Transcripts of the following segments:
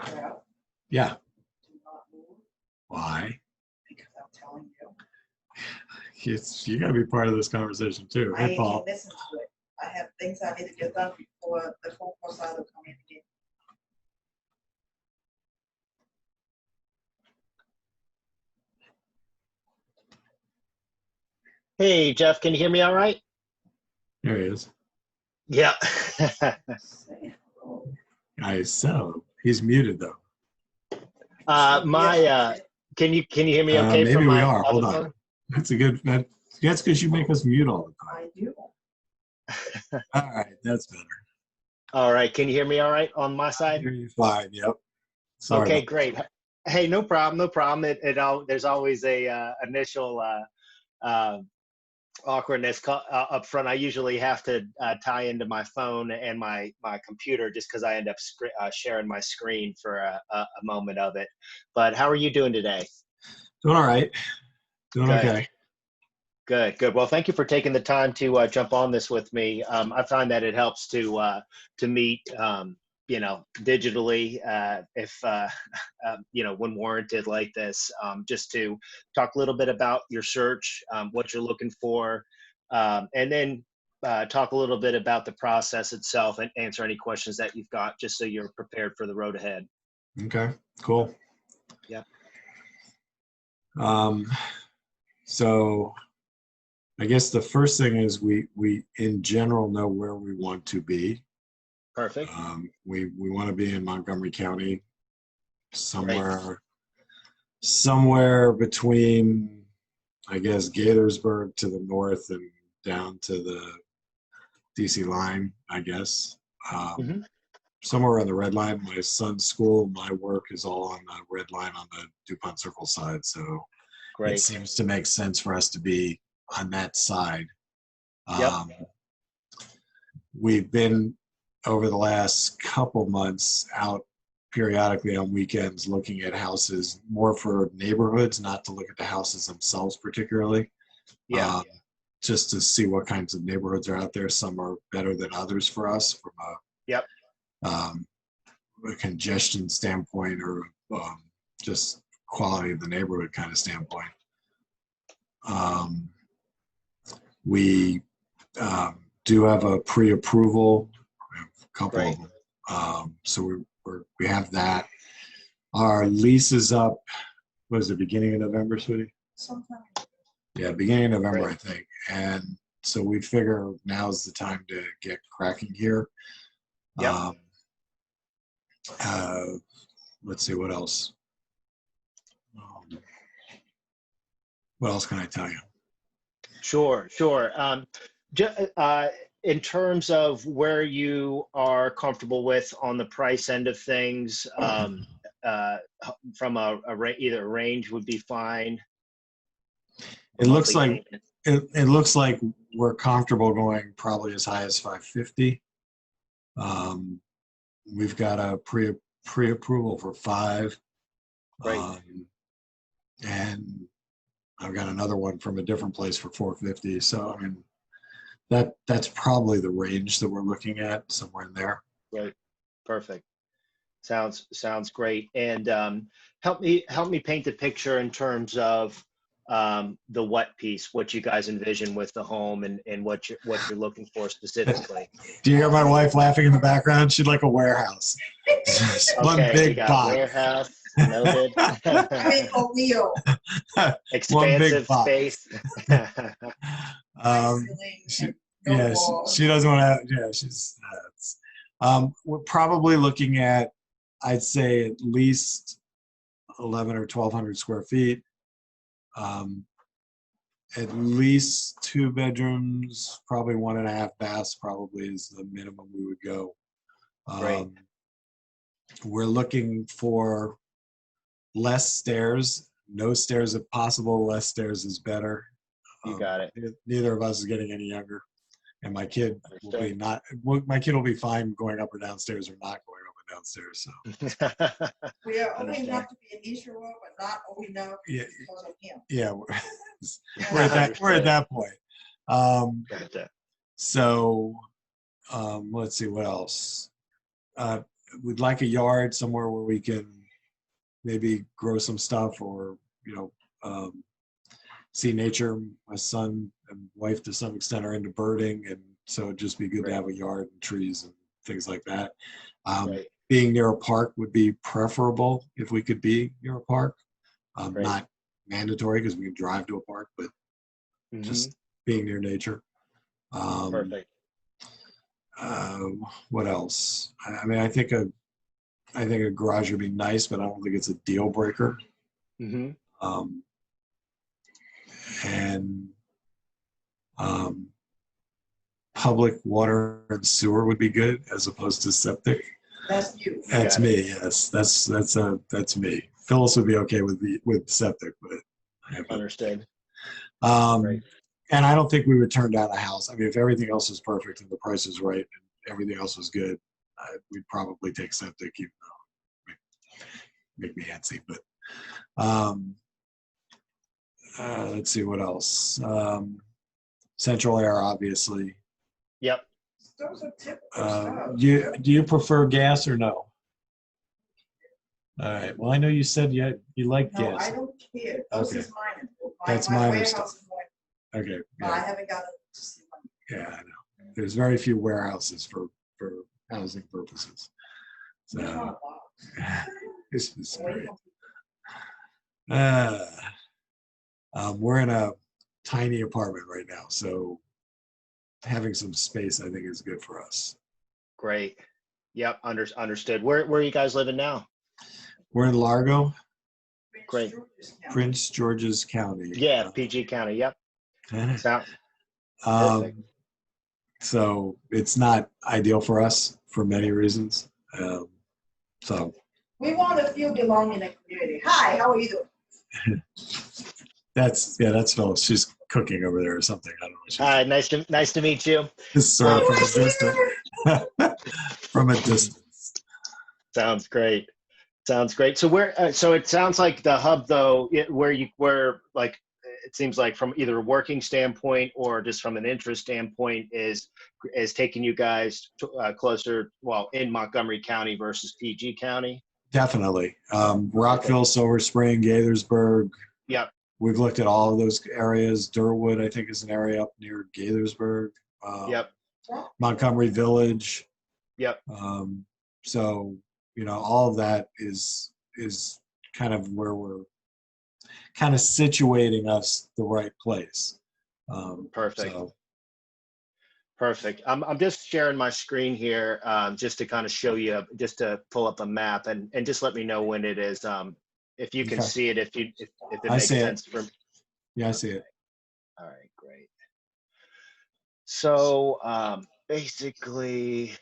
Jeff, Yeah. do not move Why? because I'm telling you. You got to be part of this conversation too. I Hey, ain't Paul. even listen to it. I have things I need to get done before the phone calls either come in again. Hey, Jeff, can you hear me all right? There he is. Yeah. Say hello. So he's muted though. Can you hear me okay Maybe from we my are. Hold other on. phone? That's because you make us mute all the time. I do. All right, that's better. All right. Can you hear me all right on my I side? hear you fine. Yep. Sorry Okay, about great. Hey, no problem. No problem. There's always a initial awkwardness up front. I usually have to tie into my phone and my computer just because I end up sharing my screen for a moment of it. But how are you doing today? Doing all right. Doing Good. okay. Good. Well, thank you for taking the time to jump on this with me. I find that it helps to meet, digitally, if when warranted like this, just to talk a little bit about your search, what you're looking for, and then talk a little bit about the process itself and answer any questions that you've got, just so you're prepared for the road ahead. Okay. Cool. Yeah. So I guess the first thing is we in general know where we want to be. Perfect. We want to be in Montgomery County, somewhere between, I guess, Gaithersburg to the north and down to the DC line, I guess. Somewhere on the red line. My son's school, my work is all on the red line on the DuPont Circle side, so Great. it seems to make sense for us to be on that side. Yep. We've been over the last couple months out periodically on weekends looking at houses, more for neighborhoods, not to look at the houses themselves particularly. Yeah. Just to see what kinds of neighborhoods are out there. Some are better than others for us from a congestion standpoint or just quality of the neighborhood kind of standpoint. We do have a pre-approval. We have a couple Great. of them. So we have that. Our lease is up. Was it beginning of November, sweetie? Sometime. Yeah, beginning of November, Great. I think. And so we figure now's the time to get cracking here. Yep. Let's see, what else? What else can I tell you? Sure. In terms of where you are comfortable with on the price end of things, from either a range would be fine. It looks like it looks like we're comfortable going probably as high as 550. We've got a pre-approval for 5. Great. And I've got another one from a different place for 450. So I mean, that's probably the range that we're looking at, somewhere in there. Right. Perfect. Sounds great. And help me paint the picture in terms of the what piece, what you guys envision with the home and what you're looking for specifically. Do you hear my wife laughing in the background? She'd like a warehouse. One big box. Warehouse. Noted. I mean, a wheel. Expansive space. She doesn't want to. Yeah, she's. We're probably looking at, I'd say, at least 1,100 or 1,200 square feet. At least 2 bedrooms, probably 1.5 baths. Probably is the minimum we would go. Great. We're looking for less stairs, no stairs if possible. Less stairs is better. You got it. Neither of us is getting any younger, and my kid will be not. My kid will be fine going up or downstairs or not going up and downstairs. So We are old enough to be an Easter roll, but not old enough because of him. Yeah, we're at that point. Gotcha. So let's see what else. we'd like a yard somewhere where we can maybe grow some stuff, or see nature. My son and wife to some extent are into birding, and so it'd just be good to have a yard and trees and things like that. Right. Being near a park would be preferable if we could be near a park. Right. Not mandatory because we can drive to a park, but just being near nature. Perfect. What else? I mean, I think a garage would be nice, but I don't think it's a deal breaker. And public water and sewer would be good as opposed to septic. That's you. That's me. Yes, that's me. Phyllis would be okay with septic, but I have Understood. Right. And I don't think we would turn down a house. I mean, if everything else was perfect and the price was right and everything else was good, we'd probably take septic, even though it make me antsy. But let's see what else. Central air, obviously. Yep. Those are typical stuff. Do you prefer gas or no? All right. Well, I know you said you like No, gas. I don't care. Those Okay. is mine. That's my minor warehouse stuff. is more- Okay. But I Yeah. haven't got to see one. Yeah, I know. There's very few warehouses for housing purposes. So Which one of ours? this is Away great. from- We're in a tiny apartment right now, so having some space, I think, is good for us. Great. Yep. Understood. Where are you guys living now? We're in Largo, Great. George's County. Prince George's County. Yeah, PG County. Yep. Sound perfect. So it's not ideal for us for many reasons. So We want to feel belong in the community. Hi, how are you doing? that's Phyllis. She's cooking over there or something. I don't know what she's Hi, nice to meet you. Just sort of from a distance. From a distance. Sounds great. So so it sounds like the hub though, where like it seems like from either a working standpoint or just from an interest standpoint is taking you guys to, closer, well, in Montgomery County versus PG County. Definitely. Rockville, Silver Spring, Gaithersburg. Yep. We've looked at all of those areas. Durwood, I think, is an area up near Gaithersburg. Yep. Montgomery Village. Yep. So, all of that is kind of where we're kind of situating us the right place. Perfect. So. Perfect. I'm just sharing my screen here just to kind of show you, just to pull up a map and just let me know when it is. If you can Okay. see it, if it I makes see it. sense for. Yeah, I see it. All right, great. So basically,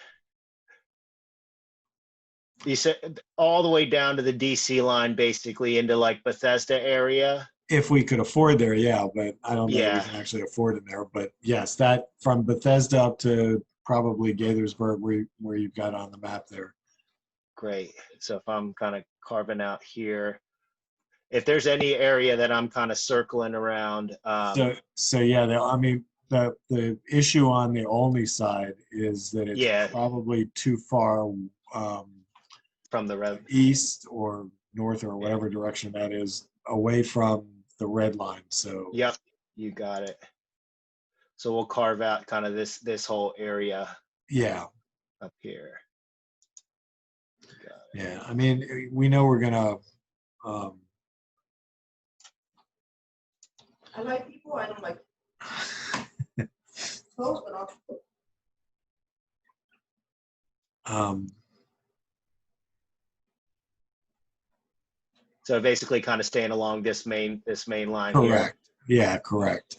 you said all the way down to the DC line, basically into like Bethesda area. If we could afford there, yeah, but I don't know that Yeah. we can actually afford it there. But yes, that from Bethesda up to probably Gaithersburg, where you've got on the map there. Great. So if I'm kind of carving out here, if there's any area that I'm kind of circling around. So yeah, I mean, the issue on the Olney side is that it's Yeah. probably too far From the road. east or north or whatever direction that is, away from the red line. So Yep, you got it. So we'll carve out kind of this whole area yeah, up here. Got it. yeah. I mean, we know we're gonna. I like people. I don't like close, but not too close. So basically kind of staying along this main line Correct. Yeah, correct.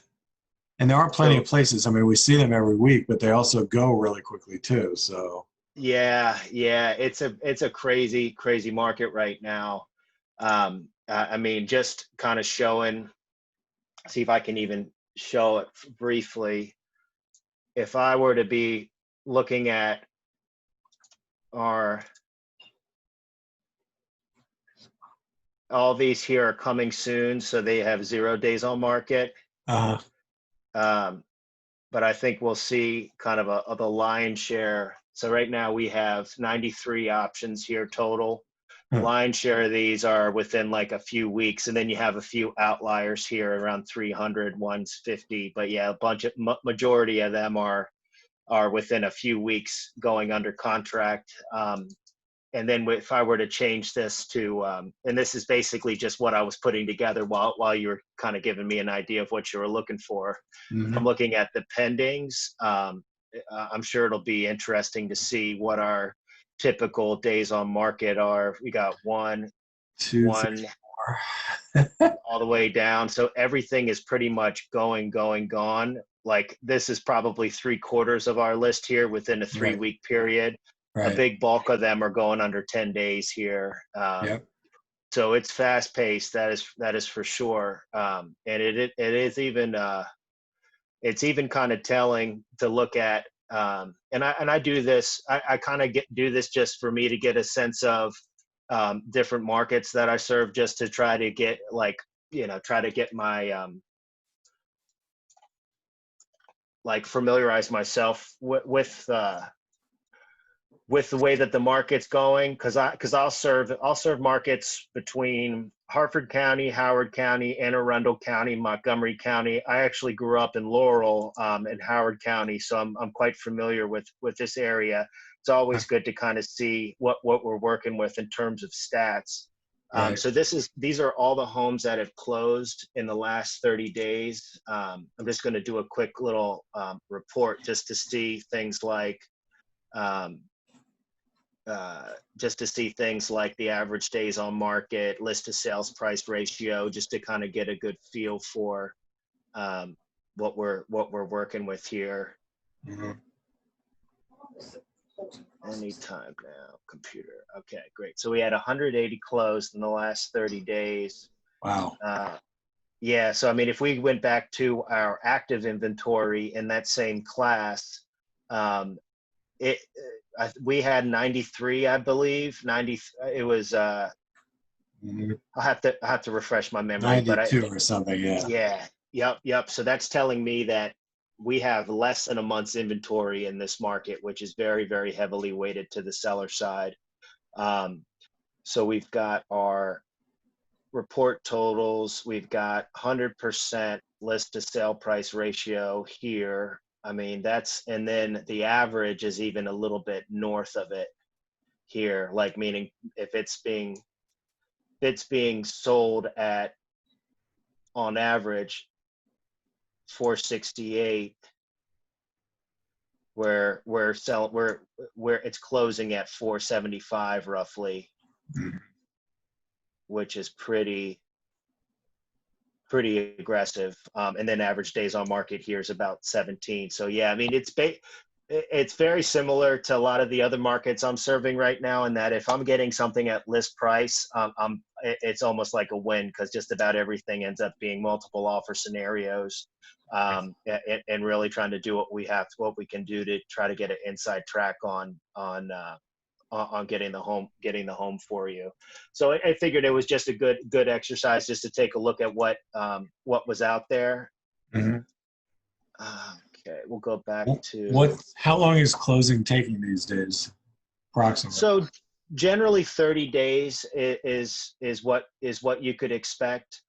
And there are plenty of places. I mean, we see them every week, but they also go really quickly too. So here. Yeah. It's a crazy market right now. I mean, just kind of showing, see if I can even show it briefly. If I were to be looking at all these here are coming soon, so they have 0 days on market. but I think we'll see kind of the lion's share. So right now we have 93 options here total. Huh. Lion's share of these are within like a few weeks, and then you have a few outliers here around 300, 150. But yeah, a bunch of majority of them are within a few weeks going under contract. And then if I were to change this to, and this is basically just what I was putting together while you were kind of giving me an idea of what you were looking for. Mhm. I'm looking at the pendings. I'm sure it'll be interesting to see what our typical days on market are. We got one, 2, 3, 4. all the way down. So everything is pretty much gone. Like this is probably 3/4 of our list here within a 3-week period. A Right. big bulk of them are going under 10 days here. Yep. So it's fast paced. That is for sure. And it is even, it's even kind of telling to look at, and I do this, I kind of do this just for me to get a sense of different markets that I serve, just to try to get like, try to get my, like familiarize myself with the way that the market's going, because I'll serve markets between Harford County, Howard County, Anne Arundel County, Montgomery County. I actually grew up in Laurel in Howard County, so I'm quite familiar with this area. It's always good to kind of see what we're working with in terms of stats. Right. So these are all the homes that have closed in the last 30 days. I'm just going to do a quick little report just to see things like the average days on market, list to sales price ratio, just to kind of get a good feel for what we're working with here. Mhm. Anytime now, computer. Okay, great. So we had 180 closed in the last 30 days. Wow. Yeah, so I mean, if we went back to our active inventory in that same class, we had 93, I believe. 90. It was. Mhm. I have to refresh my memory, 92 or something. Yeah. Yeah. Yep. So that's telling me that we have less than a month's inventory in this market, which is very, very heavily weighted to the seller side. So we've got our report totals. We've got 100% list to sale price ratio here. I mean, and then the average is even a little bit north of it here, like meaning if it's being sold at, on average, 468, where it's closing at 475 roughly, Mhm. which is pretty aggressive. And then average days on market here is about 17. So yeah, I mean, it's very similar to a lot of the other markets I'm serving right now, in that if I'm getting something at list price, it's almost like a win, because just about everything ends up being multiple offer scenarios, and really trying to do what we can do to try to get an inside track on getting the home for you. So I figured it was just a good exercise just to take a look at what was out there. Mhm. Okay, we'll go back to How long is closing taking these days, approximately? So generally 30 days is what you could expect.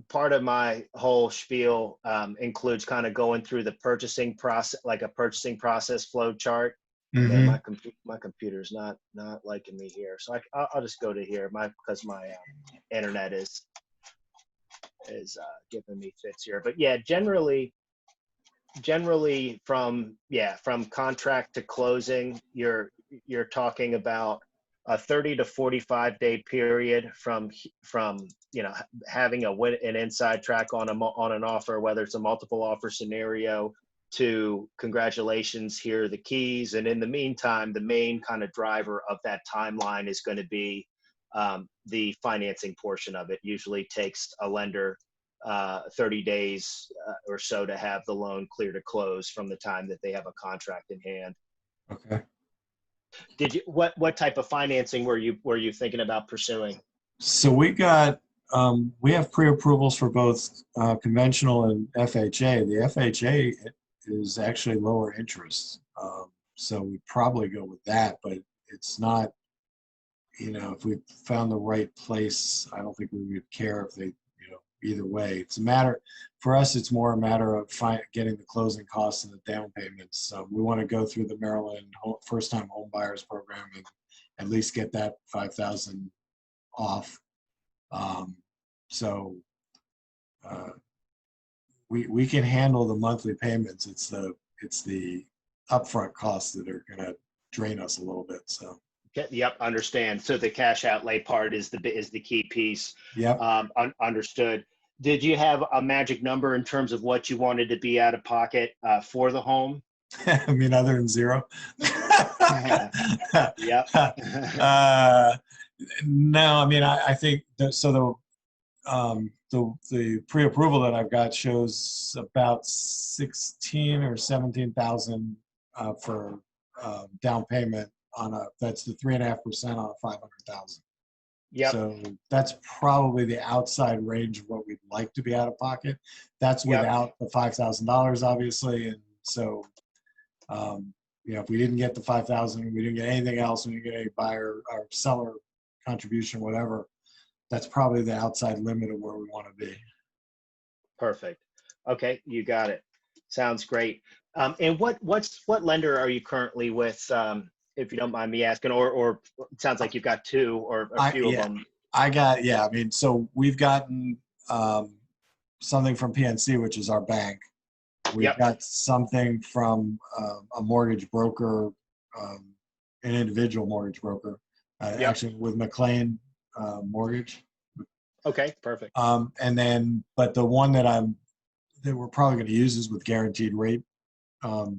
Part of my whole spiel includes kind of going through the purchasing process, like a purchasing process flow chart. Mhm. My computer's not liking me here, so I'll just go to here, because my internet is giving me fits here. But yeah, generally from contract to closing, you're talking about a 30 to 45 day period from having an inside track on an offer, whether it's a multiple offer scenario, to congratulations, here are the keys. And in the meantime, the main kind of driver of that timeline is going to be the financing portion of it. Usually takes a lender 30 days or so to have the loan clear to close from the time that they have a contract in hand. Okay. What type of financing were you thinking about pursuing? So we got we have pre-approvals for both conventional and FHA. The FHA is actually lower interest, so we probably go with that. But it's not, if we found the right place, I don't think we would care if they, either way. It's a matter for us. It's more a matter of getting the closing costs and the down payments. We want to go through the Maryland first-time home buyers program and at least get that 5,000 off. So we can handle the monthly payments. It's the upfront costs that are going to drain us a little bit. So. Yep, understand. So the cash outlay part is the key piece. Yep. Understood. Did you have a magic number in terms of what you wanted to be out of pocket for the home? I mean, other than zero. Yep. No, I mean, I think that, so the pre-approval that I've got shows about 16 or 17,000 for down payment that's the 3.5% on a 500,000. Yep. So that's probably the outside range of what we'd like to be out of pocket. That's without the $5,000, obviously. And so, if we didn't get the 5,000, we didn't get anything else, we didn't get any buyer or seller contribution, whatever, that's probably the outside limit of where we want to be. Perfect. Okay, you got it. Sounds great. And what lender are you currently with, if you don't mind me asking, or it sounds like you've got two or a few of them. I mean, so we've gotten something from PNC, which is our bank. We've got something from a mortgage broker, an individual mortgage broker, actually with McLean Mortgage. Okay, perfect. And then, but the one that we're probably going to use is with Guaranteed Rate,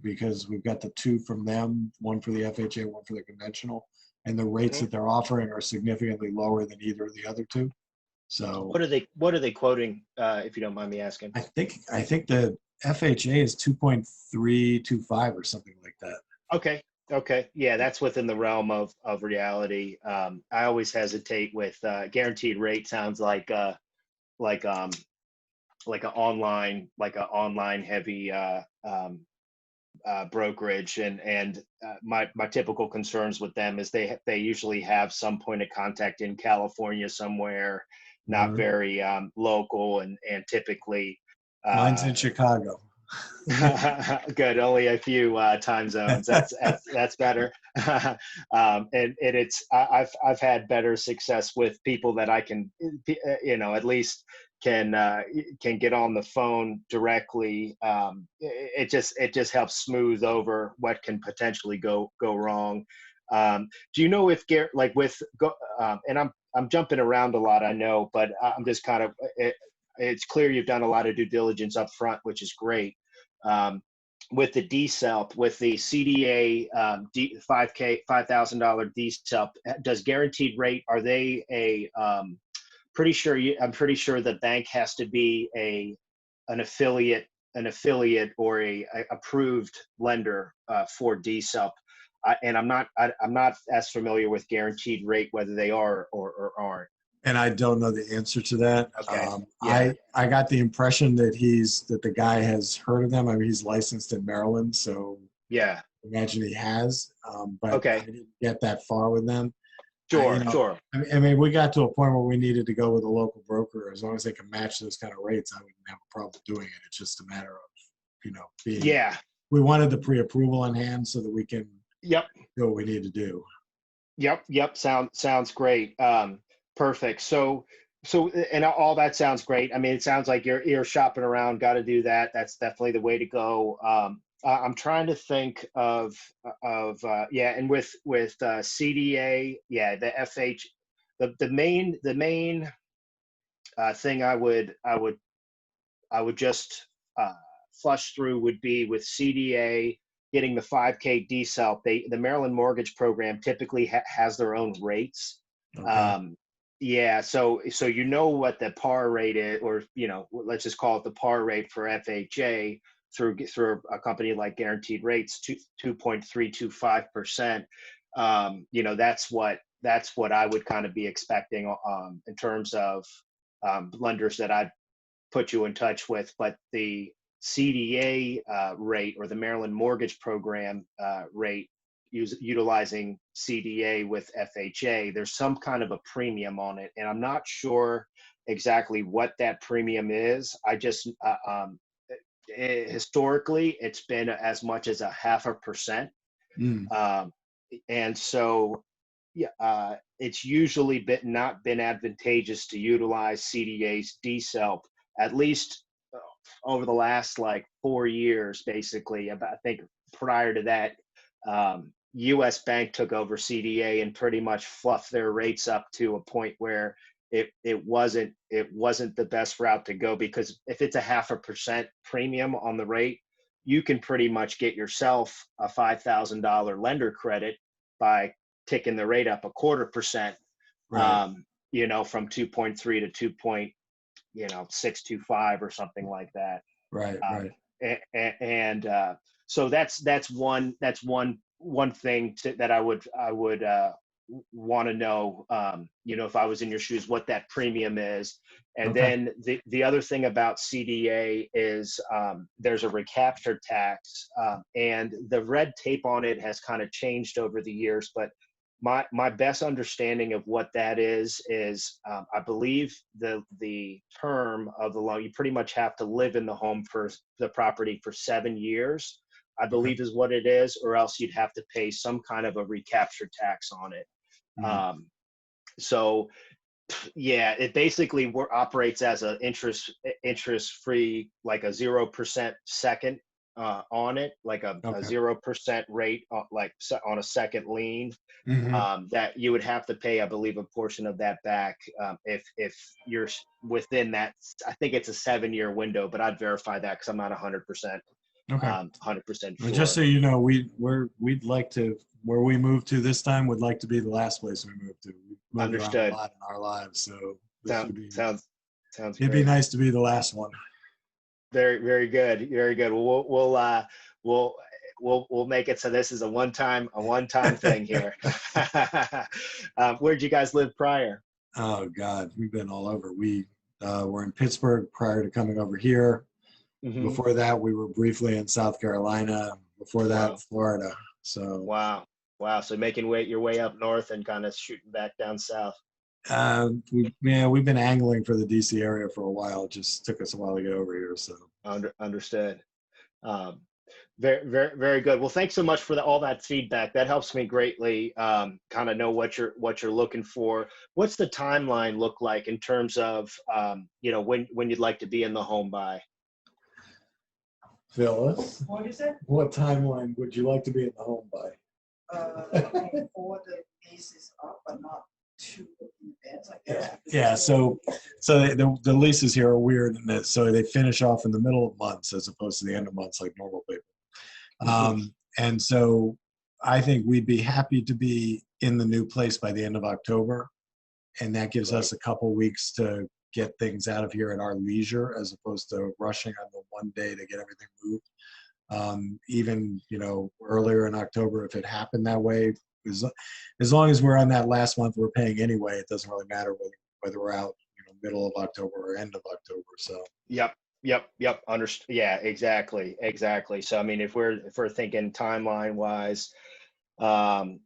because we've got the two from them, one for the FHA, one for the conventional, and the rates that they're offering are significantly lower than either of the other two. So what are they quoting, if you don't mind me asking? I think the FHA is 2.325 or something like that. Okay. Yeah, that's within the realm of reality. I always hesitate with Guaranteed Rate. Sounds like an online heavy brokerage, and my typical concerns with them is they usually have some point of contact in California somewhere, not very local, and typically mine's in Chicago. Good, only a few time zones. That's better. And I've had better success with people that I can at least can get on the phone directly. It just helps smooth over what can potentially go wrong. Do you know if and I'm jumping around a lot, I know, but I'm just kind of it's clear you've done a lot of due diligence up front, which is great. With the DSELP, with the CDA $5,000 DSELP, does Guaranteed Rate, are they I'm pretty sure the bank has to be an affiliate or a approved lender for DSELP. And I'm not as familiar with Guaranteed Rate, whether they are or aren't. And I don't know the answer to that. Okay. I got the impression that the guy has heard of them. I mean, he's licensed in Maryland, so yeah, imagine he has. But okay. I didn't get that far with them. Sure. I mean, we got to a point where we needed to go with a local broker. As long as they can match those kind of rates, I wouldn't have a problem doing it. It's just a matter of, being. Yeah. We wanted the pre-approval in hand so that we can. Yep. Do what we need to do. Yep. Sounds great. Perfect. So, and all that sounds great. I mean, it sounds like you're shopping around, got to do that. That's definitely the way to go. I'm trying to think of and with CDA, the FH, the main thing I would just flush through would be with CDA getting the 5K DSELP. The Maryland Mortgage Program typically has their own rates. Okay. So what the par rate is, or let's just call it the par rate for FHA through a company like Guaranteed Rates, 2.325%. That's what I would kind of be expecting in terms of lenders that I'd put you in touch with, but the CDA rate, or the Maryland Mortgage Program rate, utilizing CDA with FHA, there's some kind of a premium on it, and I'm not sure exactly what that premium is. I just historically, it's been as much as 0.5%. And so, yeah, it's usually not been advantageous to utilize CDA's DSELP, at least over the last like 4 years, basically. I think prior to that, U.S. Bank took over CDA and pretty much fluffed their rates up to a point where it wasn't the best route to go, because if it's 0.5% premium on the rate, you can pretty much get yourself a $5,000 lender credit by ticking the rate up 0.25%, Right. you know, from 2.3 to 2.625 or something like that. Right. And so that's one thing that I would want to know, you know, if I was in your shoes, what that premium is. And Okay. then the other thing about CDA is there's a recapture tax, and the red tape on it has kind of changed over the years, but my best understanding of what that is I believe the term of the loan, you pretty much have to live in the home for the property for 7 years, I Okay. believe is what it is, or else you'd have to pay some kind of a recapture tax on it. So yeah, it basically operates as an interest free, like a 0% second on it, like a Okay. 0% rate, like on a second lien. Mm-hmm. That you would have to pay, I believe, a portion of that back if you're within that. I think it's a 7-year window, but I'd verify that because I'm not 100% Okay. 100% Well, just so sure. you know, we'd like to, where we move to this time would like to be the last place we move to. We've moved around a Understood. lot in our lives, so this Sound, would be, sounds it'd be great. nice to be the last one. Very, very good. Very good. Well, we'll we'll make it so this is a one-time thing here. Where'd you guys live prior? Oh God, we've been all over. We were in Pittsburgh prior to coming over here. Mm-hmm. Before that, we were briefly in South Carolina. Before that, Wow. Florida. So Wow. So making your way up north and kind of shooting back down south. we've been angling for the DC area for a while. It just took us a while to get over here. So Understood. Um, very, very, very good. Well, thanks so much for all that feedback. That helps me greatly kind of know what you're looking for. What's the timeline look like in terms of you know, when you'd like to be in the home by? Phyllis, What is it? what timeline would you like to be in the home by? Before the lease is up, but not too in advance, I guess. Yeah, so the leases here are weird in that, so they finish off in the middle of months as opposed to the end of months like normal people. And so I think we'd be happy to be in the new place by the end of October, and that gives us a couple weeks to get things out of here at our leisure as opposed to rushing on the one day to get everything moved. Even, you know, earlier in October, if it happened that way, as long as we're on that last month we're paying anyway, it doesn't really matter whether we're out, you know, middle of October or end of October. So Yep. Understood. Yeah, exactly. So I mean, if we're thinking timeline wise,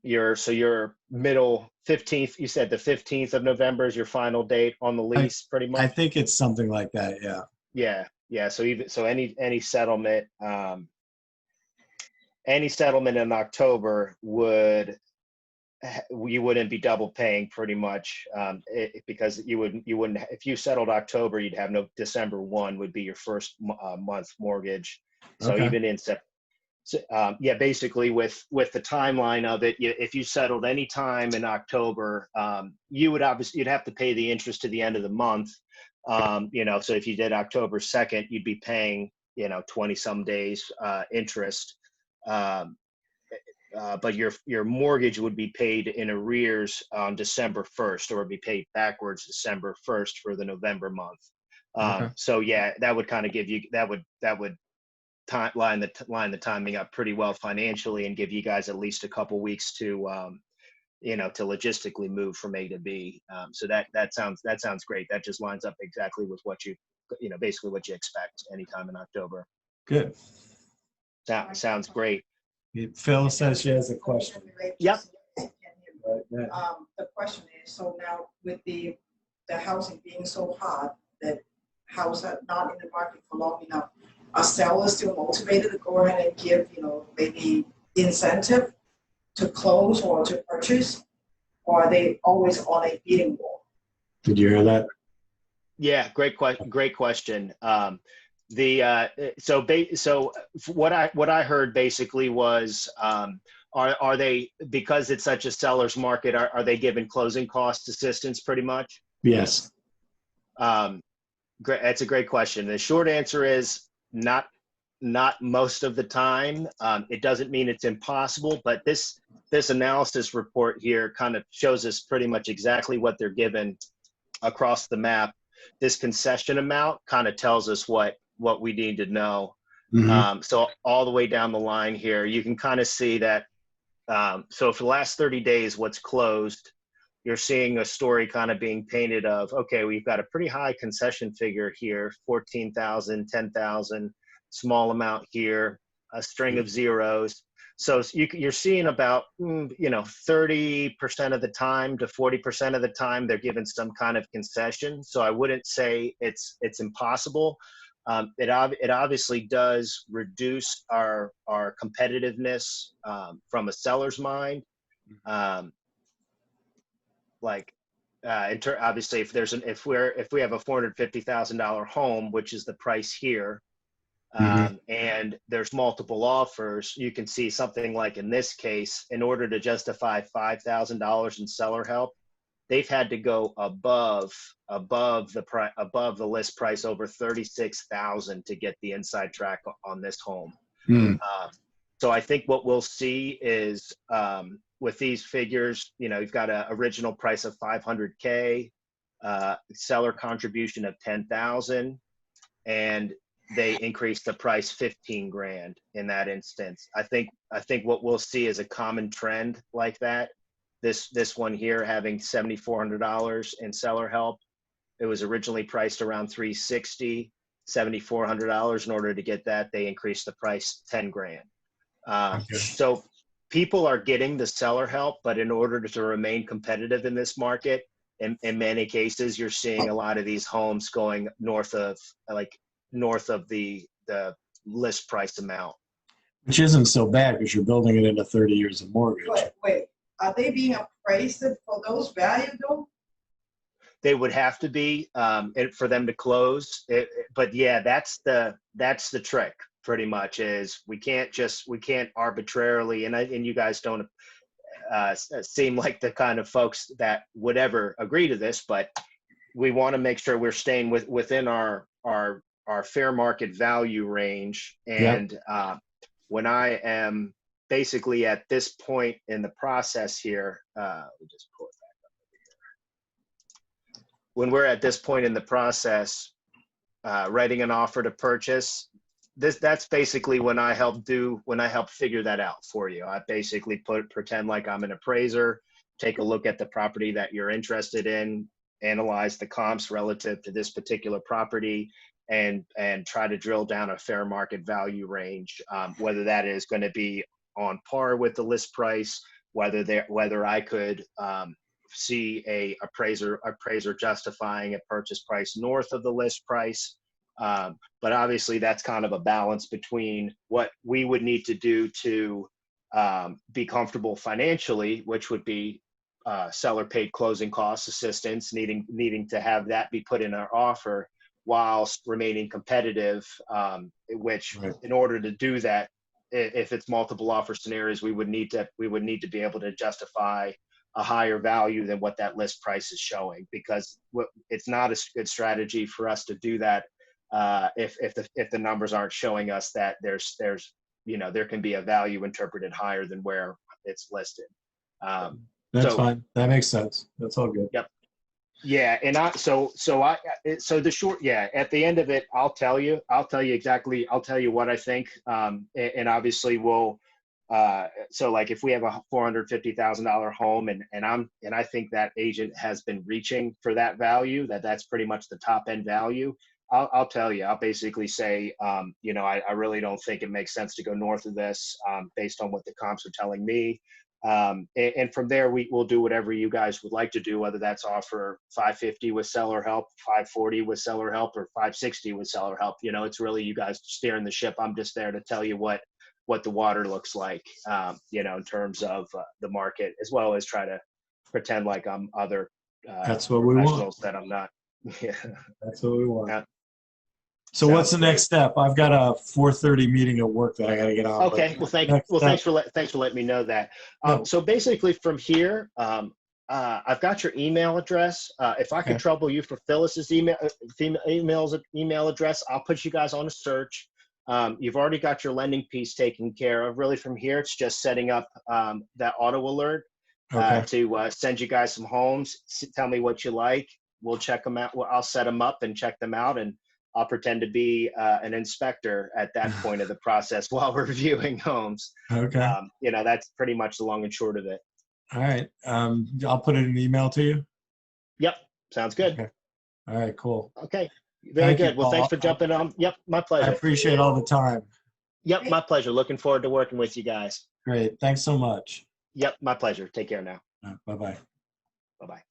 you're middle 15th. You said the 15th of November is your final date on the lease, pretty I much. think it's something like that. Yeah. Yeah. So any settlement, in October you wouldn't be double paying pretty much, because you wouldn't, if you settled October, you'd have no December 1 would be your first month mortgage. So Okay. even in yeah, basically with the timeline of it, if you settled any time in October, you'd have to pay the interest to the end of the month. You know, so if you did October 2nd, you'd be paying, you know, 20 some days interest. But your mortgage would be paid in arrears on December 1st, or be paid backwards December 1st for the November month. Okay. So yeah, that would kind of give you, that would line the timing up pretty well financially and give you guys at least a couple weeks to to logistically move from A to B. So that sounds great. That just lines up exactly with what basically what you expect anytime in October. Good. That sounds great. Phil says she has a question. Yep. The question is, so now with the housing being so hot, that houses are not in the market for long enough, are sellers still motivated to go ahead and give, maybe incentive to close or to purchase, or are they always on a bidding war? Did you hear that? Yeah, great question. So what I heard basically was, are they, because it's such a seller's market, are they giving closing cost assistance pretty much? Yes. Great. That's a great question. The short answer is not most of the time. It doesn't mean it's impossible, but this analysis report here kind of shows us pretty much exactly what they're given across the map. This concession amount kind of tells us what we need to know. Mm-hmm. So all the way down the line here, you can kind of see that. So for the last 30 days, what's closed, you're seeing a story kind of being painted of, okay, we've got a pretty high concession figure here, 14,000, 10,000, small amount here, a string of zeros. So you're seeing about, 30% of the time to 40% of the time, they're given some kind of concession. So I wouldn't say it's impossible. It obviously does reduce our competitiveness from a seller's mind. Obviously, if we have a $450,000 home, which is the price here, and there's multiple offers, you can see something like in this case, in order to justify $5,000 in seller help, they've had to go above the list price over $36,000 to get the inside track on this home. So I think what we'll see is with these figures, you've got an original price of $500K, seller contribution of $10,000, and they increased the price 15 grand in that instance. I think what we'll see is a common trend like that. This one here having $7,400 in seller help. It was originally priced around $360, $7,400. In order to get that, they increased the price 10 grand. So people are getting the seller help, but in order to remain competitive in this market, in many cases, you're seeing a lot of these homes going north of the list price amount. Which isn't so bad because you're building it into 30 years of mortgage. Wait, are they being appraised for those values though? They would have to be for them to close. But yeah, that's the trick. Pretty much is we can't arbitrarily, and you guys don't seem like the kind of folks that would ever agree to this, but we want to make sure we're staying within our fair market value range. And when I am basically at this point in the process here, we just pull it back up over here. When we're at this point in the process, writing an offer to purchase, that's basically when I help figure that out for you. I basically pretend like I'm an appraiser, take a look at the property that you're interested in, analyze the comps relative to this particular property, and try to drill down a fair market value range, whether that is going to be on par with the list price, whether I could see a appraiser justifying a purchase price north of the list price. But obviously that's kind of a balance between what we would need to do to be comfortable financially, which would be seller paid closing cost assistance, needing to have that be put in our offer whilst remaining competitive, which in order to do that, if it's multiple offer scenarios, we would need to be able to justify a higher value than what that list price is showing, because it's not a good strategy for us to do that if the numbers aren't showing us that there's there can be a value interpreted higher than where it's listed. That's fine. That makes sense. That's all good. Yep. Yeah, and so the short, at the end of it, I'll tell you what I think, and obviously we'll So like if we have a $450,000 home and I think that agent has been reaching for that value, that's pretty much the top end value. I'll tell you, I'll basically say, you know, I really don't think it makes sense to go north of this based on what the comps are telling me. And from there, we'll do whatever you guys would like to do, whether that's offer 550 with seller help, 540 with seller help, or 560 with seller help. You know, it's really you guys steering the ship. I'm just there to tell you what the water looks like, you know, in terms of the market, as well as try to pretend like I'm other That's what we want. professionals that I'm not. Yeah. That's what we want. Yeah. So what's the next step? I've got a 4:30 meeting at work that I got to get on. Okay. Well, thanks for letting me know that. So basically from here, I've got your email address. If I could trouble you for Phyllis's email address, I'll put you guys on a search. You've already got your lending piece taken care of. Really from here, it's just setting up that auto alert to send you guys some homes. Tell me what you like. We'll check them out. I'll set them up and check them out, and I'll pretend to be an inspector at that point of the process while we're reviewing homes. Okay. You know, that's pretty much the long and short of it. All right. I'll put it in an email to you. Yep. Sounds good. Okay. All right, cool. Okay. Very good. Well, Paul. Thanks for jumping on. Yep. My pleasure. I appreciate all the time. Yep. My pleasure. Looking forward to working with you guys. Great. Thanks so much. Yep. My pleasure. Take care now. Bye-bye. Bye-bye.